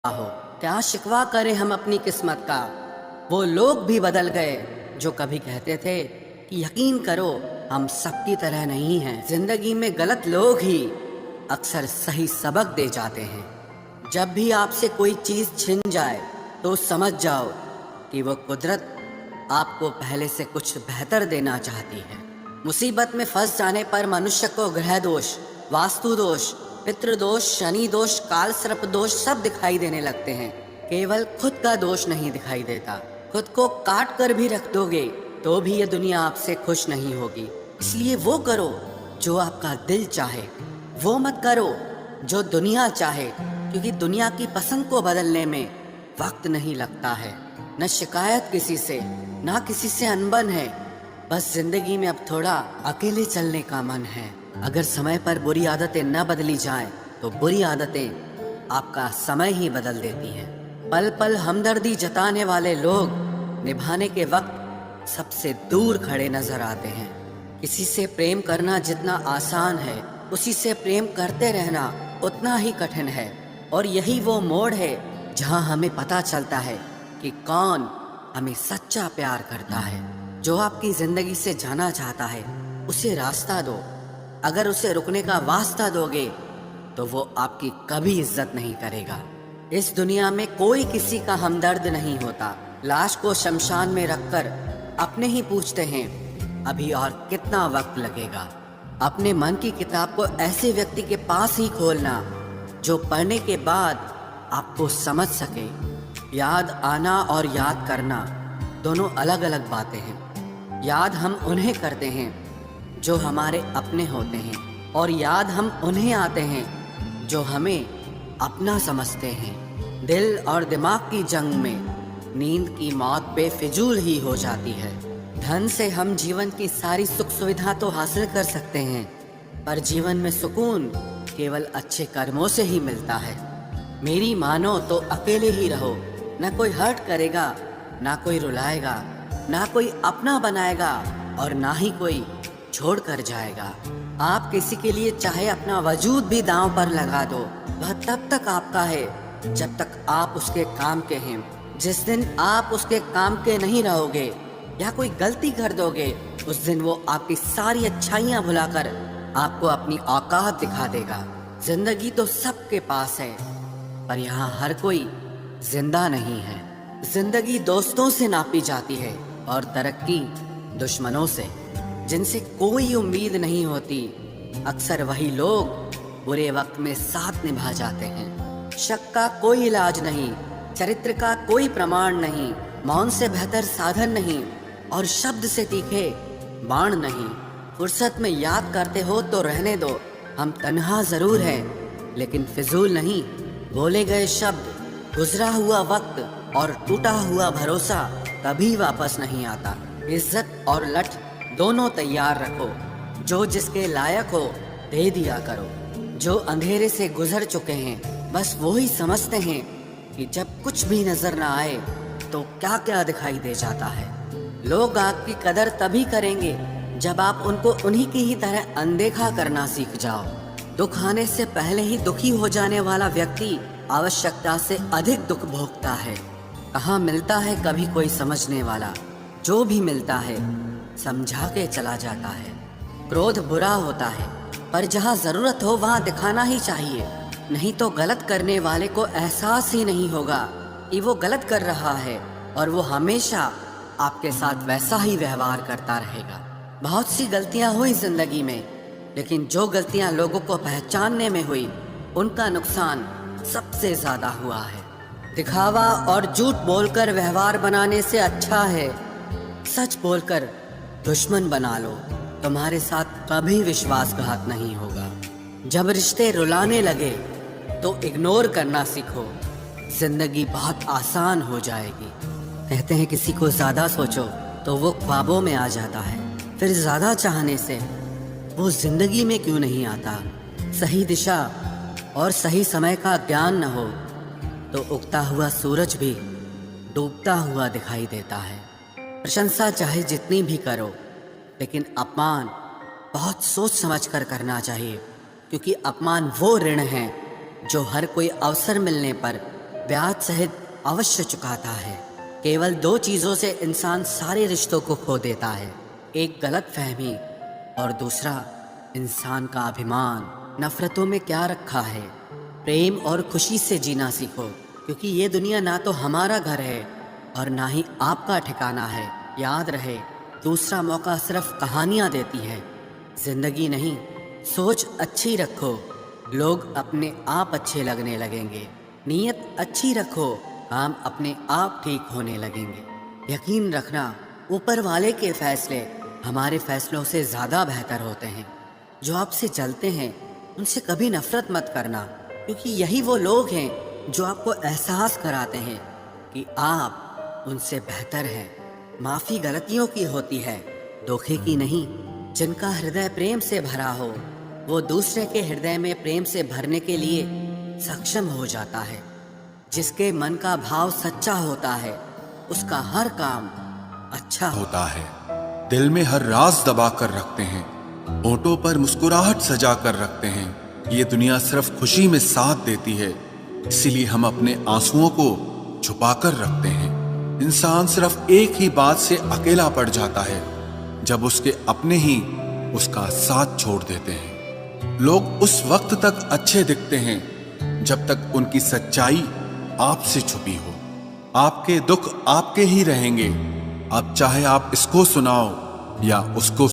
हो। क्या शिकवा करें हम अपनी किस्मत का। वो लोग भी बदल गए जो कभी कहते थे कि यकीन करो हम सबकी तरह नहीं हैं। जिंदगी में गलत लोग ही अक्सर सही सबक दे जाते हैं। जब भी आपसे कोई चीज़ छिन जाए तो समझ जाओ कि वो कुदरत आपको पहले से कुछ बेहतर देना चाहती है। मुसीबत में फंस जाने पर मनुष्य को ग्रह दोष, वास्तु दोष, पितृदोष, शनि दोष, काल सर्प दोष सब दिखाई देने लगते हैं। केवल खुद का दोष नहीं दिखाई देता। खुद को काट कर भी रख दोगे तो भी ये दुनिया आपसे खुश नहीं होगी। इसलिए वो करो जो आपका दिल चाहे, वो मत करो जो दुनिया चाहे, क्योंकि दुनिया की पसंद को बदलने में वक्त नहीं लगता है। न शिकायत किसी से, ना किसी से अनबन है। बस जिंदगी में अब थोड़ा अकेले चलने का मन है। अगर समय पर बुरी आदतें न बदली जाएं, तो बुरी आदतें आपका समय ही बदल देती हैं। पल पल हमदर्दी जताने वाले लोग निभाने के वक्त सबसे दूर खड़े नजर आते हैं। किसी से प्रेम करना जितना आसान है, उसी से प्रेम करते रहना उतना ही कठिन है। और यही वो मोड़ है जहां हमें पता चलता है कि कौन हमें सच्चा प्यार करता है। जो आपकी जिंदगी से जाना चाहता है उसे रास्ता दो। अगर उसे रुकने का वास्ता दोगे तो वो आपकी कभी इज्जत नहीं करेगा। इस दुनिया में कोई किसी का हमदर्द नहीं होता। लाश को शमशान में रखकर अपने ही पूछते हैं अभी और कितना वक्त लगेगा। अपने मन की किताब को ऐसे व्यक्ति के पास ही खोलना जो पढ़ने के बाद आपको समझ सके। याद आना और याद करना दोनों अलग अलग बातें हैं। याद हम उन्हें करते हैं जो हमारे अपने होते हैं, और याद हम उन्हें आते हैं जो हमें अपना समझते हैं। दिल और दिमाग की जंग में नींद की मौत बेफिजूल ही हो जाती है। धन से हम जीवन की सारी सुख सुविधा तो हासिल कर सकते हैं, पर जीवन में सुकून केवल अच्छे कर्मों से ही मिलता है। मेरी मानो तो अकेले ही रहो। ना कोई हर्ट करेगा, ना कोई रुलाएगा, ना कोई अपना बनाएगा, और ना ही कोई छोड़ कर जाएगा। आप किसी के लिए चाहे अपना वजूद भी दांव पर लगा दो, वह तब तक आपका है जब तक आप उसके काम के हैं। जिस दिन आप उसके काम के नहीं रहोगे या कोई गलती कर दोगे, उस दिन वो आपकी सारी अच्छाइयाँ भुलाकर आपको अपनी औकात दिखा देगा। जिंदगी तो सबके पास है, पर यहाँ हर कोई जिंदा नहीं है। जिंदगी दोस्तों से नापी जाती है और तरक्की दुश्मनों से। जिनसे कोई उम्मीद नहीं होती, अक्सर वही लोग बुरे वक्त में साथ निभा जाते हैं। शक का कोई इलाज नहीं, चरित्र का कोई प्रमाण नहीं, मौन से बेहतर साधन नहीं, और शब्द से तीखे बाण नहीं। फुर्सत में याद करते हो तो रहने दो, हम तन्हा जरूर हैं लेकिन फिजूल नहीं। बोले गए शब्द, गुजरा हुआ वक्त और टूटा हुआ भरोसा कभी वापस नहीं आता। इज्जत और लठ दोनों तैयार रखो। जो जिसके लायक हो दे दिया करो। जो अंधेरे से गुजर चुके हैं बस वो ही समझते हैं कि जब कुछ भी नजर ना आए तो क्या क्या दिखाई दे जाता है। लोग आपकी कदर तभी करेंगे जब आप उनको उन्हीं की ही तरह अनदेखा करना सीख जाओ। दुख आने से पहले ही दुखी हो जाने वाला व्यक्ति आवश्यकता से अधिक दुख भोगता है। कहाँ मिलता है कभी कोई समझने वाला, जो भी मिलता है समझा के चला जाता है। क्रोध बुरा होता है, पर जहाँ जरूरत हो वहाँ दिखाना ही चाहिए, नहीं तो गलत करने वाले को एहसास ही नहीं होगा कि वो गलत कर रहा है, और वो हमेशा आपके साथ वैसा ही व्यवहार करता रहेगा। बहुत सी गलतियाँ हुई जिंदगी में, लेकिन जो गलतियाँ लोगों को पहचानने में हुई उनका नुकसान सबसे ज्यादा हुआ है। दिखावा और झूठ बोलकर व्यवहार बनाने से अच्छा है सच बोलकर दुश्मन बना लो। तुम्हारे साथ कभी विश्वासघात नहीं होगा। जब रिश्ते रुलाने लगे तो इग्नोर करना सीखो, जिंदगी बहुत आसान हो जाएगी। कहते हैं किसी को ज्यादा सोचो तो वो ख्वाबों में आ जाता है, फिर ज्यादा चाहने से वो जिंदगी में क्यों नहीं आता। सही दिशा और सही समय का ज्ञान न हो तो उगता हुआ सूरज भी डूबता हुआ दिखाई देता है। प्रशंसा चाहे जितनी भी करो, लेकिन अपमान बहुत सोच समझ कर करना चाहिए, क्योंकि अपमान वो ऋण है जो हर कोई अवसर मिलने पर ब्याज सहित अवश्य चुकाता है। केवल 2 चीज़ों से इंसान सारे रिश्तों को खो देता है, एक गलत फहमी और दूसरा इंसान का अभिमान। नफरतों में क्या रखा है? प्रेम और खुशी से जीना सीखो, क्योंकि ये दुनिया ना तो हमारा घर है और ना ही आपका ठिकाना है। याद रहे, दूसरा मौका सिर्फ कहानियाँ देती है, जिंदगी नहीं। सोच अच्छी रखो, लोग अपने आप अच्छे लगने लगेंगे। नीयत अच्छी रखो, काम अपने आप ठीक होने लगेंगे। यकीन रखना, ऊपर वाले के फैसले हमारे फैसलों से ज़्यादा बेहतर होते हैं। जो आपसे जलते हैं उनसे कभी नफरत मत करना, क्योंकि यही वो लोग हैं जो आपको एहसास कराते हैं कि आप उनसे बेहतर हैं। माफ़ी गलतियों की होती है, धोखे की नहीं। जिनका हृदय प्रेम से भरा हो वो दूसरे के हृदय में प्रेम से भरने के लिए सक्षम हो जाता है। जिसके मन का भाव सच्चा होता है उसका हर काम अच्छा होता है। दिल में हर राज दबा कर रखते हैं, होठों पर मुस्कुराहट सजा कर रखते हैं। ये दुनिया सिर्फ खुशी में साथ देती है, इसीलिए हम अपने आंसुओं को छुपा कर रखते हैं। इंसान सिर्फ एक ही बात से अकेला पड़ जाता है, जब उसके अपने ही उसका साथ छोड़ देते हैं। लोग उस वक्त तक अच्छे दिखते हैं जब तक उनकी सच्चाई आपसे छुपी हो। आपके दुख आपके ही रहेंगे, अब चाहे आप इसको सुनाओ या उसको